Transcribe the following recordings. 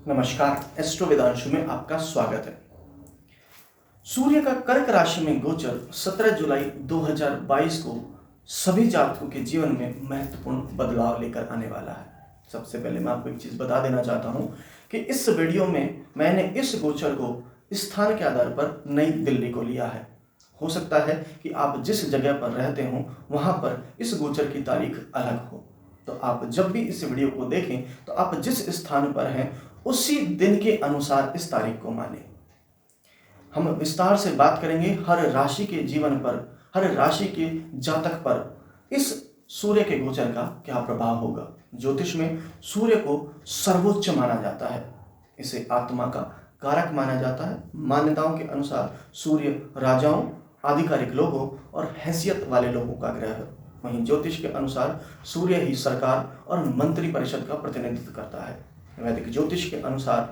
नमस्कार, एस्ट्रो वेदांशु में आपका स्वागत है। सूर्य का कर्क राशि में गोचर 17 जुलाई 2022 को सभी जातकों के जीवन में महत्वपूर्ण बदलाव लेकर आने वाला है। सबसे पहले मैं आपको एक चीज बता देना चाहता हूं कि इस वीडियो में मैंने इस गोचर को स्थान के आधार पर नई दिल्ली को लिया है। हो सकता है कि आप जिस जगह पर रहते हो वहां पर इस गोचर की तारीख अलग हो, तो आप जब भी इस वीडियो को देखें तो आप जिस स्थान पर हैं उसी दिन के अनुसार इस तारीख को माने। हम विस्तार से बात करेंगे हर राशि के जीवन पर, हर राशि के जातक पर इस सूर्य के गोचर का क्या प्रभाव होगा। ज्योतिष में सूर्य को सर्वोच्च माना जाता है, इसे आत्मा का कारक माना जाता है। मान्यताओं के अनुसार सूर्य राजाओं, आधिकारिक लोगों और हैसियत वाले लोगों का ग्रह है। वहीं ज्योतिष के अनुसार सूर्य ही सरकार और मंत्री परिषद का प्रतिनिधित्व करता है। वैदिक ज्योतिष के अनुसार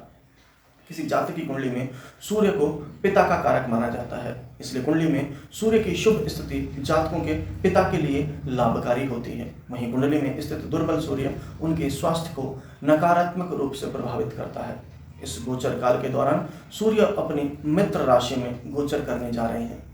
किसी जातक की कुंडली में सूर्य को पिता का कारक माना जाता है, इसलिए कुंडली में सूर्य की शुभ स्थिति जातकों के पिता के लिए लाभकारी होती है। वहीं कुंडली में स्थित दुर्बल सूर्य उनके स्वास्थ्य को नकारात्मक रूप से प्रभावित करता है। इस गोचर काल के दौरान सूर्य अपनी मित्र राशि में गोचर करने जा रहे हैं।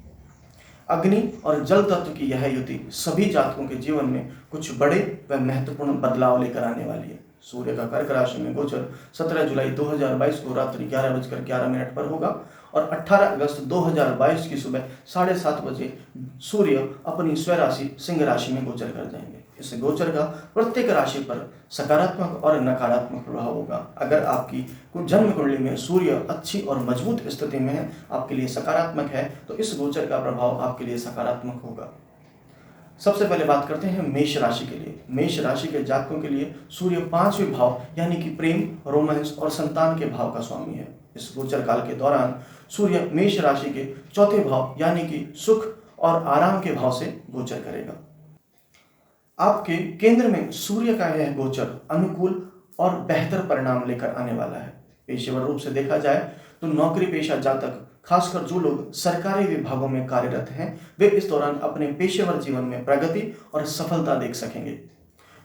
अग्नि और जल तत्व की यह युति सभी जातकों के जीवन में कुछ बड़े व महत्वपूर्ण बदलाव लेकर आने वाली है। सूर्य का कर्क राशि में गोचर 17 जुलाई 2022 को रात्रि 11:11 पर होगा और 18 अगस्त 2022 की सुबह 7:30 बजे सूर्य अपनी स्वराशि सिंह राशि में गोचर कर जाएंगे। इस गोचर का प्रत्येक राशि पर सकारात्मक और नकारात्मक प्रभाव होगा। अगर आपकी जन्म कुंडली में सूर्य अच्छी और मजबूत स्थिति में है, आपके लिए सकारात्मक है, तो इस गोचर का प्रभाव आपके लिए सकारात्मक होगा। सबसे पहले बात करते हैं मेष राशि के लिए। मेष राशि के जातकों के लिए सूर्य 5वें भाव यानी कि प्रेम, रोमांस और संतान के भाव का स्वामी है। इस गोचर काल के दौरान सूर्य मेष राशि के 4थे भाव यानी कि सुख और आराम के भाव से गोचर करेगा। आपके केंद्र में सूर्य का यह गोचर अनुकूल और बेहतर परिणाम लेकर आने वाला है। पेशेवर रूप से देखा जाए तो नौकरी पेशा जातक, खासकर जो लोग सरकारी विभागों में कार्यरत हैं, वे इस दौरान अपने पेशेवर जीवन में प्रगति और सफलता देख सकेंगे।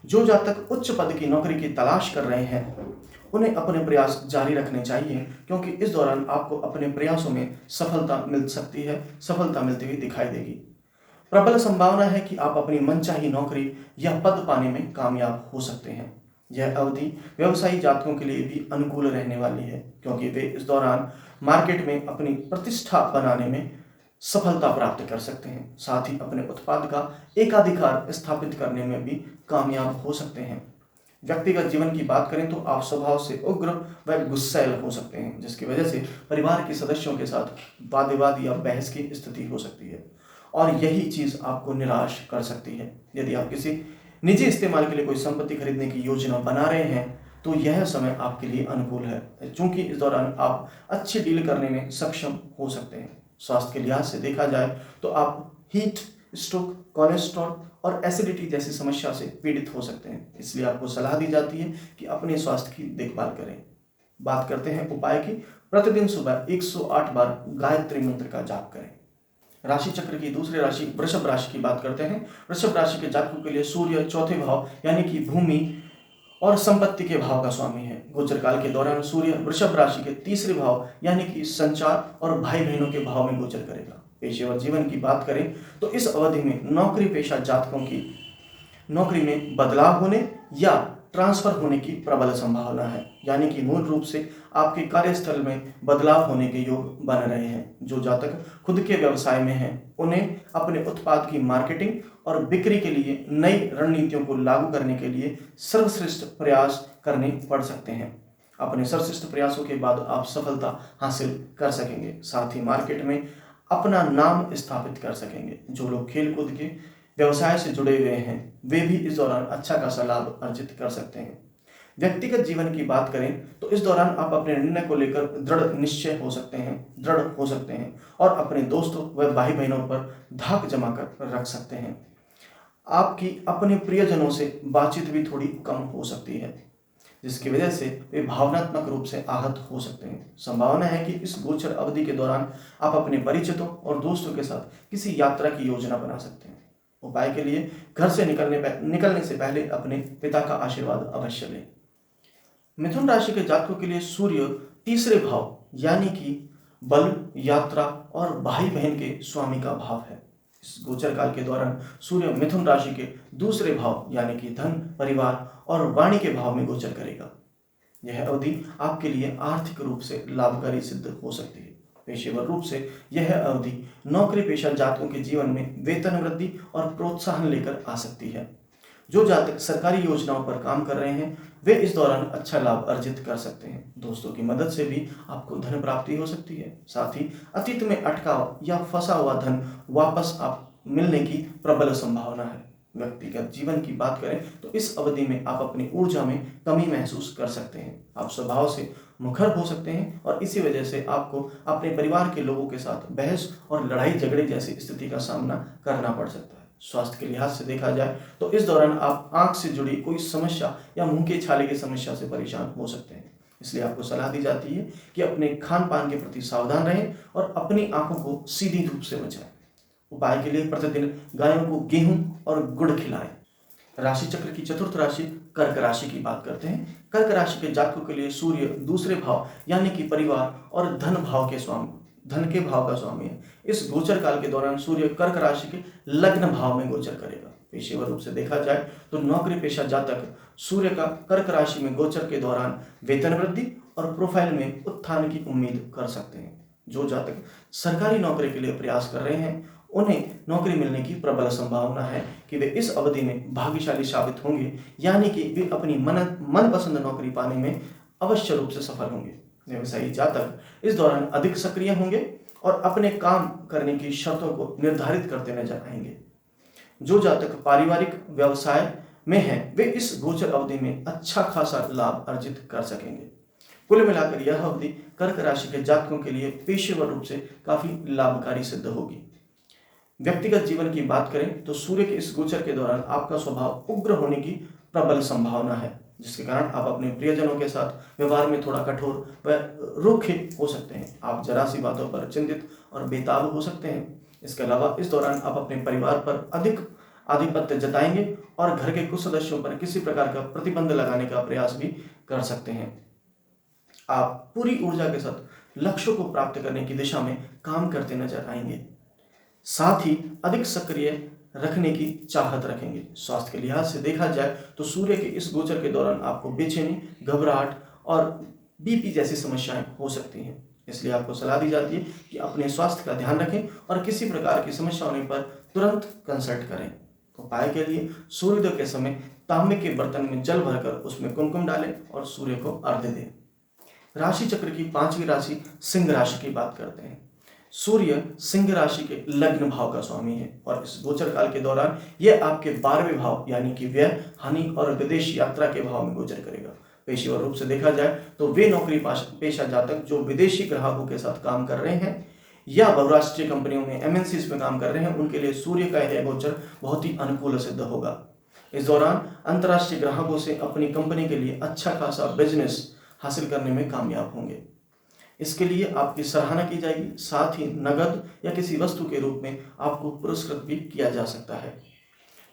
जो जातक उच्च पद की नौकरी की तलाश कर रहे हैं उन्हें अपने प्रयास जारी रखने चाहिए, क्योंकि इस दौरान आपको अपने प्रयासों में सफलता मिल सकती है, सफलता मिलती हुई दिखाई देगी। प्रबल संभावना है कि आप अपनी मनचाही नौकरी या पद पाने में कामयाब हो सकते हैं। यह अवधि व्यवसायी जातकों के लिए भी अनुकूल रहने वाली है, क्योंकि वे इस दौरान मार्केट में अपनी प्रतिष्ठा बनाने में सफलता प्राप्त कर सकते हैं। साथ ही अपने उत्पाद का एकाधिकार स्थापित करने में भी कामयाब हो सकते हैं। व्यक्तिगत जीवन की बात करें तो आप स्वभाव से उग्र व गुस्सैल हो सकते हैं, जिसकी वजह से परिवार के सदस्यों के साथ वाद विवाद या बहस की स्थिति हो सकती है और यही चीज आपको निराश कर सकती है। यदि आप किसी निजी इस्तेमाल के लिए कोई संपत्ति खरीदने की योजना बना रहे हैं तो यह समय आपके लिए अनुकूल है, क्योंकि इस दौरान आप अच्छी डील करने में सक्षम हो सकते हैं। स्वास्थ्य के लिहाज से देखा जाए तो आप हीट स्ट्रोक, कोलेस्ट्रॉल और एसिडिटी जैसी समस्या से पीड़ित हो सकते हैं, इसलिए आपको सलाह दी जाती है कि अपने स्वास्थ्य की देखभाल करें। बात करते हैं उपाय की। प्रतिदिन सुबह 108 बार गायत्री मंत्र का जाप करें। राशि चक्र की दूसरी राशि वृषभ राशि की बात करते हैं। वृषभ राशि के जातकों के लिए सूर्य 4थे भाव यानी कि भूमि और संपत्ति के भाव का स्वामी है। गोचर काल के दौरान सूर्य वृषभ राशि के 3रे भाव यानी कि संचार और भाई बहनों के भाव में गोचर करेगा। पेशेवर जीवन की बात करें तो इस अवधि में नौकरी पेशा जातकों की नौकरी में बदलाव होने या ट्रांसफर होने की प्रबल संभावना है, यानी कि मूल रूप से आपके कार्यस्थल में बदलाव होने के योग बन रहे हैं। जो जातक खुद के व्यवसाय में हैं उन्हें अपने उत्पाद की मार्केटिंग और बिक्री के लिए नई रणनीतियों को लागू करने के लिए सर्वश्रेष्ठ प्रयास करने पड़ सकते हैं। अपने सर्वश्रेष्ठ प्रयासों के बाद आप सफलता हासिल कर सकेंगे, साथ ही मार्केट में अपना नाम स्थापित कर सकेंगे। जो लोग खेल कूद के व्यवसाय से जुड़े हुए हैं वे भी इस दौरान अच्छा खासा लाभ अर्जित कर सकते हैं। व्यक्तिगत जीवन की बात करें तो इस दौरान आप अपने निर्णय को लेकर दृढ़ हो सकते हैं और अपने दोस्तों व भाई बहनों पर धाक जमा कर रख सकते हैं। आपकी अपने प्रियजनों से बातचीत भी थोड़ी कम हो सकती है, जिसकी वजह से वे भावनात्मक रूप से आहत हो सकते हैं। संभावना है कि इस गोचर अवधि के दौरान आप अपने परिचितों और दोस्तों के साथ किसी यात्रा की योजना बना सकते हैं। उपाय के लिए घर से निकलने से पहले अपने पिता का आशीर्वाद अवश्य लें। मिथुन राशि के जातकों के लिए सूर्य तीसरे भाव यानी कि बल, यात्रा और भाई बहन के स्वामी का भाव है। इस गोचर काल के दौरान सूर्य मिथुन राशि के दूसरे भाव यानी कि धन, परिवार और वाणी के भाव में गोचर करेगा। यह अवधि आपके लिए आर्थिक रूप से लाभकारी सिद्ध हो सकती है। पेशेवर रूप से यह अवधि नौकरी पेशा जातकों के जीवन में वेतन वृद्धि और प्रोत्साहन लेकर आ सकती है। जो जातक सरकारी योजनाओं पर काम कर रहे हैं वे इस दौरान अच्छा लाभ अर्जित कर सकते हैं। दोस्तों की मदद से भी आपको धन प्राप्ति हो सकती है। साथ ही अतीत में अटका या फंसा हुआ धन वापस आप मिलने की प्रबल संभावना है। व्यक्तिगत जीवन की बात करें तो इस अवधि में आप अपनी ऊर्जा में कमी महसूस कर सकते हैं। आप स्वभाव से मुखर हो सकते हैं और इसी वजह से आपको अपने परिवार के लोगों के साथ बहस और लड़ाई झगड़े जैसी स्थिति का सामना करना पड़ सकता है। स्वास्थ्य के लिहाज से देखा जाए तो इस दौरान आप आंख से जुड़ी कोई समस्या या मुंह के छाले की समस्या से परेशान हो सकते हैं। इसलिए आपको सलाह दी जाती है कि अपने खान पान के प्रति सावधान रहें और अपनी आंखों को सीधी धूप से बचाएं। उपाय के लिए प्रतिदिन गायों को गेहूं और गुड़ खिलाएं। राशि चक्र की चतुर्थ राशि कर्क राशि की बात करते हैं। कर्क राशि के जातकों के लिए सूर्य दूसरे भाव यानी कि परिवार और धन के भाव का स्वामी है। इस गोचर काल के दौरान सूर्य कर्क राशि के लग्न भाव में गोचर करेगा। पेशेवर रूप से देखा जाए तो नौकरी पेशा जातक सूर्य का कर्क राशि में गोचर के दौरान वेतन वृद्धि और प्रोफाइल में उत्थान की उम्मीद कर सकते हैं। जो जातक सरकारी नौकरी के लिए प्रयास कर रहे हैं उन्हें नौकरी मिलने की प्रबल संभावना है कि वे इस अवधि में भाग्यशाली साबित होंगे, यानी कि वे अपनी मनपसंद नौकरी पाने में अवश्य रूप से सफल होंगे। व्यवसायी जातक इस दौरान अधिक सक्रिय होंगे और अपने काम करने की शर्तों को निर्धारित करते नजर आएंगे। जो जातक पारिवारिक व्यवसाय में हैं वे इस गोचर अवधि में अच्छा खासा लाभ अर्जित कर सकेंगे। कुल मिलाकर यह अवधि कर्क राशि के जातकों के लिए पेशेवर रूप से काफी लाभकारी सिद्ध होगी। व्यक्तिगत जीवन की बात करें तो सूर्य के इस गोचर के दौरान आपका स्वभाव उग्र होने की प्रबल संभावना है, जिसके कारण आप अपने प्रियजनों के साथ व्यवहार में थोड़ा कठोर व रूखे हो सकते हैं। आप जरा सी बातों पर चिंतित और बेताब हो सकते हैं। इसके अलावा इस दौरान आप अपने परिवार पर अधिक आधिपत्य जताएंगे और घर के कुछ सदस्यों पर किसी प्रकार का प्रतिबंध लगाने का प्रयास भी कर सकते हैं। आप पूरी ऊर्जा के साथ लक्ष्यों को प्राप्त करने की दिशा में काम करते नजर आएंगे। साथ ही अधिक सक्रिय रखने की चाहत रखेंगे। स्वास्थ्य के लिहाज से देखा जाए तो सूर्य के इस गोचर के दौरान आपको बेचैनी, घबराहट और बीपी जैसी समस्याएं हो सकती हैं। इसलिए आपको सलाह दी जाती है कि अपने स्वास्थ्य का ध्यान रखें और किसी प्रकार की समस्या होने पर तुरंत कंसल्ट करें। उपाय के लिए सूर्योदय के समय तांबे के बर्तन में जल भरकर उसमें कुमकुम डालें और सूर्य को अर्घ्य दें। राशि चक्र की पांचवी राशि सिंह राशि की बात करते हैं। सूर्य सिंह राशि के लग्न भाव का स्वामी है और इस गोचर काल के दौरान यह आपके 12वें भाव यानी कि व्यय, हानि और विदेश यात्रा के भाव में गोचर करेगा। पेशेवर रूप से देखा जाए तो वे नौकरी पेशा जातक जो विदेशी ग्राहकों के साथ काम कर रहे हैं या बहुराष्ट्रीय कंपनियों में MNCs में काम कर रहे हैं उनके लिए सूर्य का यह गोचर बहुत ही अनुकूल सिद्ध होगा। इस दौरान अंतर्राष्ट्रीय ग्राहकों से अपनी कंपनी के लिए अच्छा खासा बिजनेस हासिल करने में कामयाब होंगे। इसके लिए आपकी सराहना की जाएगी। साथ ही नगद या किसी वस्तु के रूप में आपको पुरस्कृत भी किया जा सकता है।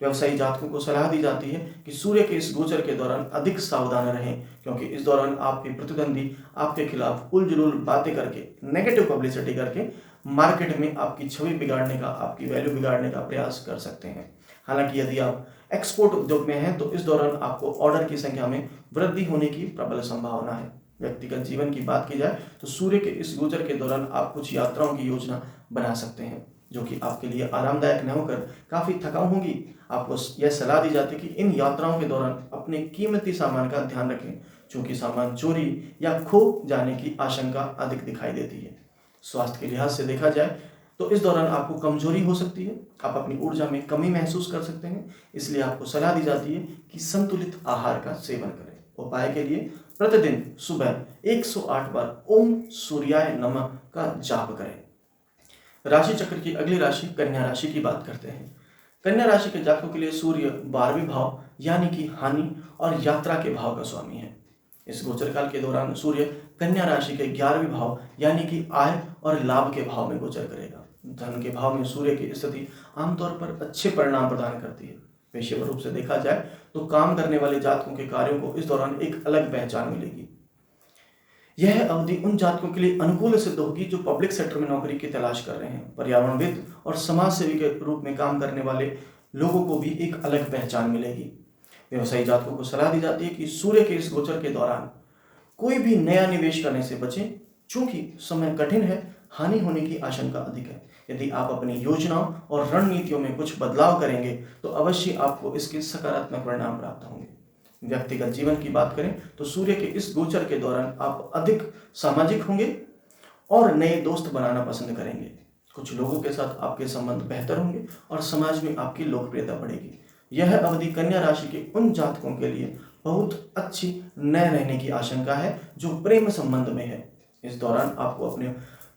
व्यवसायी जातकों को सलाह दी जाती है कि सूर्य के इस गोचर के दौरान अधिक सावधान रहें, क्योंकि इस दौरान आपके प्रतिद्वंदी आपके खिलाफ उलझुल बातें करके, नेगेटिव पब्लिसिटी करके मार्केट में आपकी छवि बिगाड़ने का, आपकी वैल्यू बिगाड़ने का प्रयास कर सकते हैं। हालांकि यदि आप एक्सपोर्ट उद्योग में हैं तो इस दौरान आपको ऑर्डर की संख्या में वृद्धि होने की प्रबल संभावना है। व्यक्तिगत जीवन की बात की जाए तो सूर्य के इस गोचर के दौरान आप कुछ यात्राओं की योजना बना सकते हैं जो कि आपके लिए आरामदायक न होकर काफी थकाऊ होंगी। आपको यह सलाह दी जाती है कि इन यात्राओं के दौरान अपने कीमती सामान का ध्यान रखें, क्योंकि सामान चोरी या खो जाने की आशंका अधिक दिखाई देती है। स्वास्थ्य के लिहाज से देखा जाए तो इस दौरान आपको कमजोरी हो सकती है, आप अपनी ऊर्जा में कमी महसूस कर सकते हैं। इसलिए आपको सलाह दी जाती है कि संतुलित आहार का सेवन करें। उपाय के लिए प्रतिदिन सुबह 108 बार ओम सूर्याय नमः का जाप करें। राशि चक्र की अगली राशि कन्या राशि की बात करते हैं। कन्या राशि के जातकों के लिए सूर्य 12वें भाव यानी कि हानि और यात्रा के भाव का स्वामी है। इस गोचर काल के दौरान सूर्य कन्या राशि के 11वें भाव यानी कि आय और लाभ के भाव में गोचर करेगा। धन के भाव में सूर्य की स्थिति आमतौर पर अच्छे परिणाम प्रदान करती है। पेशेवर रूप से देखा जाए तो काम करने वाले जातकों के कार्यों को इस दौरान एक अलग पहचान मिलेगी। यह अवधि उन जातकों के लिए अनुकूल सिद्ध होगी जो पब्लिक सेक्टर में नौकरी की तलाश कर रहे हैं। पर्यावरणविद और समाज सेवी के रूप में काम करने वाले लोगों को भी एक अलग पहचान मिलेगी। व्यवसायी जातकों को सलाह दी जाती है कि सूर्य के इस गोचर के दौरान कोई भी नया निवेश करने से बचें, चूंकि समय कठिन है, हानि होने की आशंका अधिक है। यदि आप अपनी योजनाओं और रणनीतियों में कुछ बदलाव करेंगे तो अवश्य आपको इसके सकारात्मक परिणाम प्राप्त होंगे। व्यक्तिगत जीवन की बात करें तो सूर्य के इस गोचर के दौरान आप अधिक सामाजिक होंगे और नए दोस्त बनाना पसंद करेंगे। कुछ लोगों के साथ आपके संबंध बेहतर होंगे और समाज में आपकी लोकप्रियता बढ़ेगी। यह अवधि कन्या राशि के उन जातकों के लिए बहुत अच्छी न रहने की आशंका है जो प्रेम संबंध में है। इस दौरान आपको अपने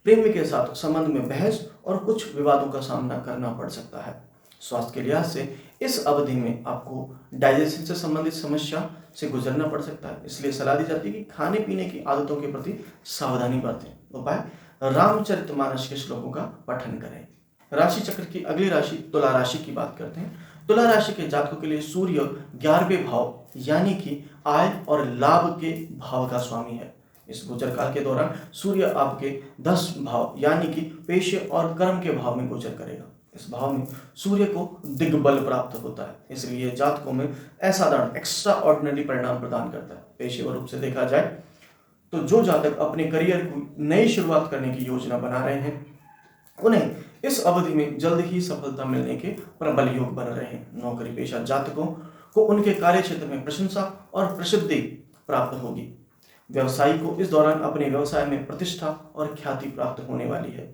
प्रेमी के साथ संबंध में बहस और कुछ विवादों का सामना करना पड़ सकता है। स्वास्थ्य के लिहाज से इस अवधि में आपको डाइजेशन से संबंधित समस्या से गुजरना पड़ सकता है, इसलिए सलाह दी जाती है कि खाने पीने की आदतों के प्रति सावधानी बरतें। उपाय, रामचरितमानस के श्लोकों का पठन करें। राशि चक्र की अगली राशि तुला राशि की बात करते हैं। तुला राशि के जातकों के लिए सूर्य 11वें भाव यानी कि आय और लाभ के भाव का स्वामी है। इस गोचर काल के दौरान सूर्य आपके 10 भाव यानी कि पेशे और कर्म के भाव में गोचर करेगा। इस भाव में सूर्य को दिग्बल प्राप्त होता है, इसलिए जातकों में असाधारण एक्स्ट्रा ऑर्डिनरी परिणाम प्रदान करता है। पेशेवर रूप से देखा जाए तो जो जातक अपने करियर की नई शुरुआत करने की योजना बना रहे हैं उन्हें इस अवधि में जल्द ही सफलता मिलने के प्रबल योग बन रहे हैं। नौकरी पेशा जातकों को उनके कार्य क्षेत्र में प्रशंसा और प्रसिद्धि प्राप्त होगी। व्यवसायी को इस दौरान अपने व्यवसाय में प्रतिष्ठा और ख्याति प्राप्त होने वाली है।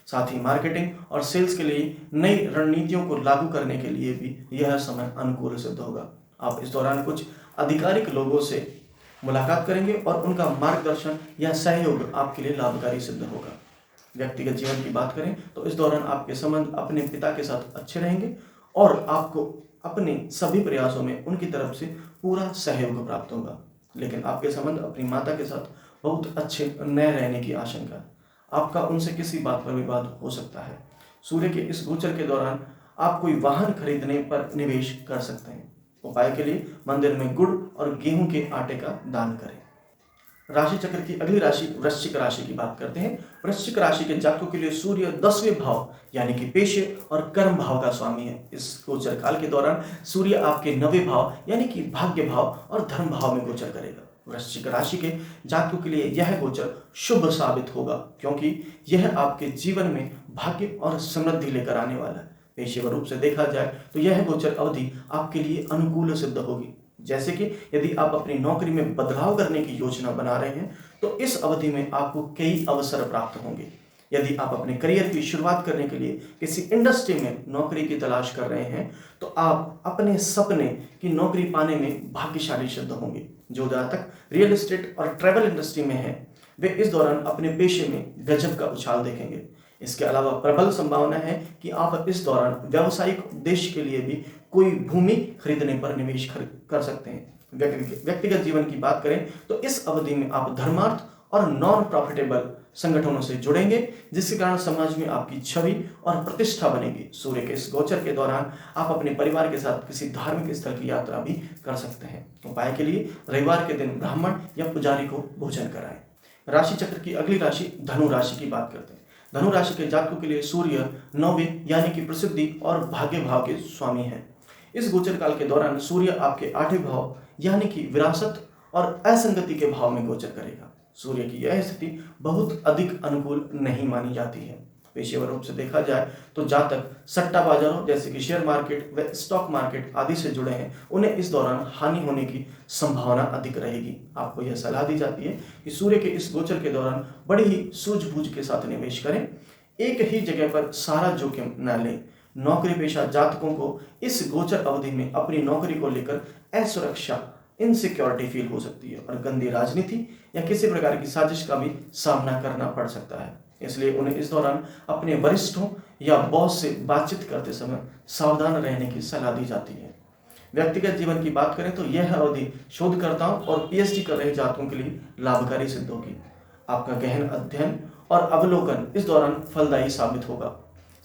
साथ ही मार्केटिंग और सेल्स के लिए नई रणनीतियों को लागू करने के लिए भी यह समय अनुकूल सिद्ध होगा। आप इस दौरान कुछ आधिकारिक लोगों से मुलाकात करेंगे और उनका मार्गदर्शन या सहयोग आपके लिए लाभकारी सिद्ध होगा। व्यक्तिगत जीवन की बात करें तो इस दौरान आपके संबंध अपने पिता के साथ अच्छे रहेंगे और आपको अपने सभी प्रयासों में उनकी तरफ से पूरा सहयोग प्राप्त होगा। लेकिन आपके संबंध अपनी माता के साथ बहुत अच्छे न रहने की आशंका है। आपका उनसे किसी बात पर विवाद हो सकता है। सूर्य के इस गोचर के दौरान आप कोई वाहन खरीदने पर निवेश कर सकते हैं। उपाय के लिए मंदिर में गुड़ और गेहूं के आटे का दान करें। राशि चक्र की अगली राशि वृश्चिक राशि की बात करते हैं। वृश्चिक राशि के जातकों के लिए सूर्य 10वें भाव यानी कि पेशे और कर्म भाव का स्वामी है। इस गोचर काल के दौरान सूर्य आपके 9वें भाव यानी कि भाग्य भाव और धर्म भाव में गोचर करेगा। वृश्चिक राशि के जातकों के लिए यह गोचर शुभ साबित होगा क्योंकि यह आपके जीवन में भाग्य और समृद्धि लेकर आने वाला है। पेशेवर रूप से देखा जाए तो यह गोचर अवधि आपके लिए अनुकूल सिद्ध होगी। जैसे कि यदि आप अपनी नौकरी में बदलाव करने की योजना बना रहे हैं तो इस अवधि में आपको कई अवसर प्राप्त होंगे। यदि आप अपने करियर की शुरुआत करने के लिए किसी इंडस्ट्री में नौकरी की तलाश कर रहे हैं तो आप अपने सपने की नौकरी पाने में भाग्यशाली सिद्ध होंगे। जो जातक रियल एस्टेट और ट्रैवल इंडस्ट्री में हैं वे इस दौरान अपने पेशे में गजब का उछाल देखेंगे। इसके अलावा प्रबल संभावना है कि आप इस दौरान व्यावसायिक उद्देश्य के लिए भी कोई भूमि खरीदने पर निवेश कर सकते हैं। व्यक्तिगत जीवन की बात करें तो इस अवधि में आप धर्मार्थ और नॉन प्रॉफिटेबल संगठनों से जुड़ेंगे जिसके कारण समाज में आपकी छवि और प्रतिष्ठा बनेगी। सूर्य के इस गोचर के दौरान आप अपने परिवार के साथ किसी धार्मिक स्थल की यात्रा भी कर सकते हैं। उपाय के लिए रविवार के दिन ब्राह्मण या पुजारी को भोजन कराएं। राशि चक्र की अगली राशि धनु राशि की बात करते हैं। धनु राशि के जातकों के लिए सूर्य 9वें यानी कि प्रसिद्धि और भाग्य भाव के स्वामी है। इस गोचर काल के दौरान सूर्य आपके 8वें भाव यानी कि विरासत और असंगति के भाव में गोचर करेगा। सूर्य की यह स्थिति बहुत अधिक अनुकूल नहीं मानी जाती है। पेशेवर रूप से देखा जाए तो जातक सट्टा बाजारों जैसे कि शेयर मार्केट व स्टॉक मार्केट आदि से जुड़े हैं, उन्हें इस दौरान हानि होने की संभावना अधिक रहेगी। आपको यह सलाह दी जाती है कि सूर्य के इस गोचर के दौरान बड़ी ही सूझबूझ के साथ निवेश करें। एक ही जगह पर सारा जोखिम न लें। नौकरी पेशा जातकों को इस गोचर अवधि में अपनी नौकरी को लेकर असुरक्षा इनसिक्योरिटी फील हो सकती है और गंदी राजनीति या किसी प्रकार की साजिश का भी सामना करना पड़ सकता है। इसलिए उन्हें इस दौरान अपने वरिष्ठों या बॉस से बातचीत करते समय सावधान रहने की सलाह दी जाती है। व्यक्तिगत जीवन की बात करें तो यह अवधि शोधकर्ताओं और पीएचडी कर रहे जातकों के लिए लाभकारी सिद्ध होगी। आपका गहन अध्ययन और अवलोकन इस दौरान फलदायी साबित होगा।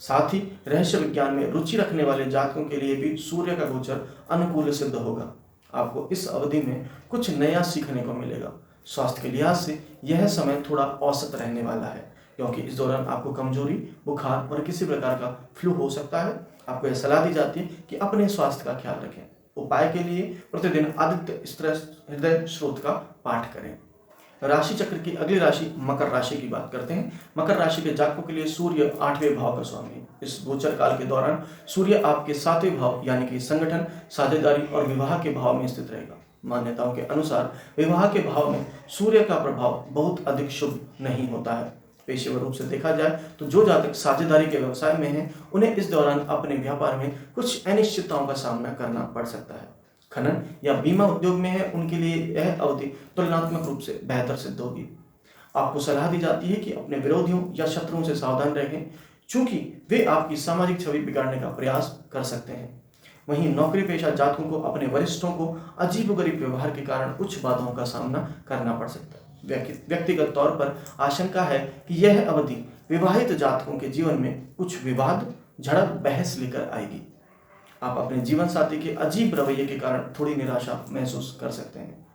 साथ ही रहस्य विज्ञान में रुचि रखने वाले जातकों के लिए भी सूर्य का गोचर अनुकूल सिद्ध होगा। आपको इस अवधि में कुछ नया सीखने को मिलेगा। स्वास्थ्य के लिहाज से यह समय थोड़ा औसत रहने वाला है, क्योंकि इस दौरान आपको कमजोरी, बुखार और किसी प्रकार का फ्लू हो सकता है। आपको यह सलाह दी जाती है कि अपने स्वास्थ्य का ख्याल रखें। उपाय के लिए प्रतिदिन आदित्य हृदय स्रोत का पाठ करें। राशि चक्र की अगली राशि मकर राशि की बात करते हैं। मकर राशि के जातकों के लिए सूर्य 8वें भाव का स्वामी है। इस गोचर काल के दौरान सूर्य आपके 7वें भाव यानी कि संगठन, साझेदारी और विवाह के भाव में स्थित रहेगा। मान्यताओं के अनुसार विवाह के भाव में सूर्य का प्रभाव बहुत अधिक शुभ नहीं होता है। पेशेवर रूप से देखा जाए तो जो जातक साझेदारी के व्यवसाय में हैं, उन्हें इस दौरान अपने व्यापार में कुछ अनिश्चितताओं का सामना करना पड़ सकता है। खनन या बीमा उद्योग में है, उनके लिए यह अवधि तुलनात्मक रूप से बेहतर सिद्ध होगी। आपको सलाह दी जाती है कि अपने विरोधियों या शत्रुओं से सावधान रहें, चूंकि वे आपकी सामाजिक छवि बिगाड़ने का प्रयास कर सकते हैं। वहीं नौकरी पेशा जातकों को अपने वरिष्ठों को अजीबोगरीब व्यवहार के कारण कुछ बाधाओं का सामना करना पड़ सकता है। व्यक्तिगत तौर पर आशंका है कि यह अवधि विवाहित जातकों के जीवन में कुछ विवाद, झड़प, बहस लेकर आएगी। आप अपने जीवन साथी के अजीब रवैये के कारण थोड़ी निराशा महसूस कर सकते हैं।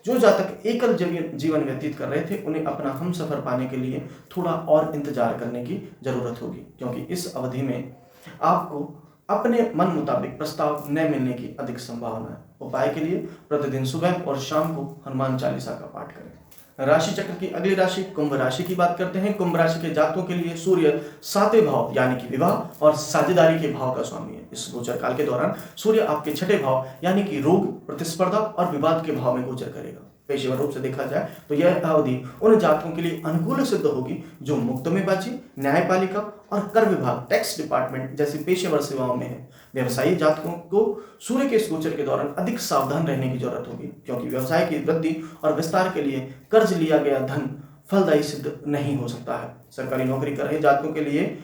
जो जातक एकल जीवन व्यतीत कर रहे थे, उन्हें अपना हमसफर पाने के लिए थोड़ा और इंतजार करने की जरूरत होगी, क्योंकि इस अवधि में आपको अपने मन मुताबिक प्रस्ताव न मिलने की अधिक संभावना है। उपाय के लिए प्रतिदिन सुबह और शाम को हनुमान चालीसा का पाठ करें। राशि चक्र की अगली राशि कुंभ राशि की बात करते हैं। कुंभ राशि के जातकों के लिए सूर्य 7वें भाव यानी कि विवाह और साझेदारी के भाव का स्वामी है। इस गोचर काल के दौरान सूर्य आपके 6ठे भाव यानी कि रोग, प्रतिस्पर्धा और विवाद के भाव में गोचर करेगा। पेशेवर रूप से देखा जाए तो यह अवधि उन जातकों के लिए अनुकूल सिद्ध होगी जो मुक्तमेबाजी, न्यायपालिका और कर विभाग, टैक्स डिपार्टमेंट जैसी पेशेवर सेवाओं में है। व्यवसायी जातकों को सूर्य के इस गोचर के दौरान अधिक सावधान रहने की जरूरत होगी, क्योंकि व्यवसाय की वृद्धि और विस्तार के लिए कर्ज लिया गया धन फलदायी सिद्ध नहीं हो सकता है। सरकारी नौकरी कर रहे जातकों के लिए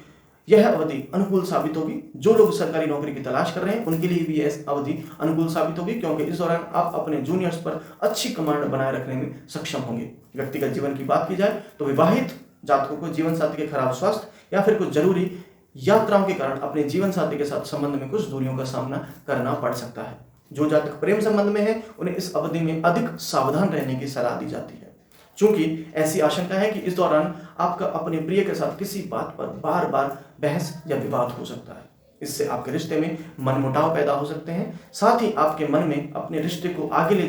यह अवधि अनुकूल साबित होगी। जो लोग सरकारी नौकरी की तलाश कर रहे हैं, उनके लिए भी यह अवधि अनुकूल साबित होगी, क्योंकि इस दौरान आप अपने जूनियर्स पर अच्छी कमांड बनाए रखने में सक्षम होंगे। व्यक्तिगत जीवन की बात की जाए तो विवाहित जातकों को जीवन साथी के खराब स्वास्थ्य या फिर कुछ जरूरी यात्राओं के कारण अपने जीवन साथी के साथ संबंध में कुछ दूरियों का सामना करना पड़ सकता है। जो जातक प्रेम संबंध में है, उन्हें इस अवधि में अधिक सावधान रहने की सलाह दी जाती है, क्योंकि ऐसी आशंका है कि इस दौरान आपका अपने प्रिय के साथ किसी बात पर बार बार बहस या विवाद हो सकता है। इससे आपके रिश्ते में मनमुटाव पैदा हो सकते हैं। साथ ही आपके मन में अपने रिश्ते को आगे ले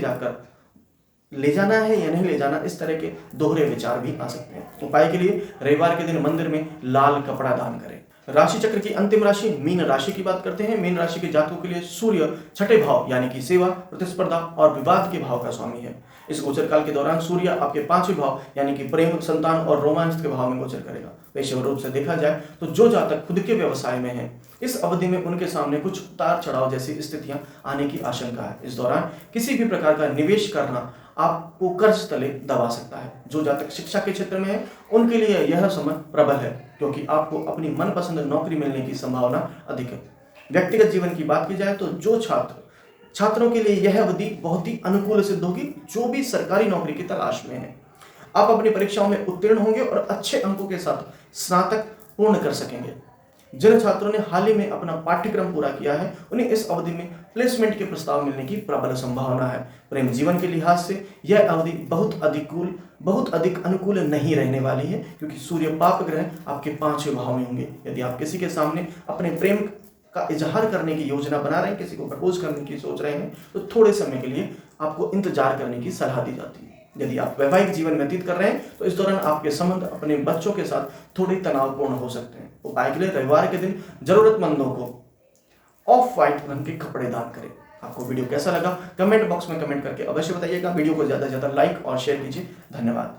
जाना है या नहीं ले जाना, इस तरह के दोहरे विचार भी आ सकते हैं। उपाय के लिए रविवार के दिन मंदिर में लाल कपड़ा दान करें। राशि चक्र की अंतिम राशि मीन राशि की बात करते हैं। मीन राशि के जातकों के लिए सूर्य 6ठे भाव यानी कि सेवा, प्रतिस्पर्धा और विवाद के भाव का स्वामी है। इस गोचर काल के दौरान सूर्य आपके 5वें भाव यानी कि प्रेम, संतान और रोमांच के भाव में गोचर करेगा। पेशेवर रूप से देखा जाए तो जो जातक खुद के व्यवसाय में है, इस अवधि में उनके सामने कुछ उतार चढ़ाव जैसी स्थितियां आने की आशंका है। इस दौरान किसी भी प्रकार का निवेश करना आपको कर्ज तले दबा सकता है। जो जातक शिक्षा के क्षेत्र में है, उनके लिए यह समय प्रबल है, क्योंकि आपको अपनी मनपसंद नौकरी मिलने की संभावना अधिक है। व्यक्तिगत जीवन की बात की जाए तो जो छात्रों के लिए यह अवधि बहुत ही अनुकूल सिद्ध होगी, जो भी सरकारी नौकरी की तलाश में है। आप अपनी परीक्षाओं में उत्तीर्ण होंगे और अच्छे अंकों के साथ स्नातक पूर्ण कर सकेंगे। जिन छात्रों ने हाल ही में अपना पाठ्यक्रम पूरा किया है, उन्हें इस अवधि में प्लेसमेंट के प्रस्ताव मिलने की प्रबल संभावना है। प्रेम जीवन के लिहाज से यह अवधि बहुत अधिक अनुकूल नहीं रहने वाली है, क्योंकि सूर्य पाप ग्रह आपके 5वें भाव में होंगे। यदि आप किसी के सामने अपने प्रेम का इजहार करने की योजना बना रहे हैं, किसी को प्रपोज करने की सोच रहे हैं, तो थोड़े समय के लिए आपको इंतजार करने की सलाह दी जाती है। यदि आप वैवाहिक जीवन व्यतीत कर रहे हैं, तो इस दौरान आपके संबंध अपने बच्चों के साथ थोड़े तनावपूर्ण हो सकते हैं। उपाय के लिए रविवार के दिन जरूरतमंदों को ऑफ व्हाइट रंग के कपड़े दान करें। आपको वीडियो कैसा लगा कमेंट बॉक्स में कमेंट करके अवश्य बताइएगा। वीडियो को ज्यादा से ज्यादा लाइक और शेयर कीजिए। धन्यवाद।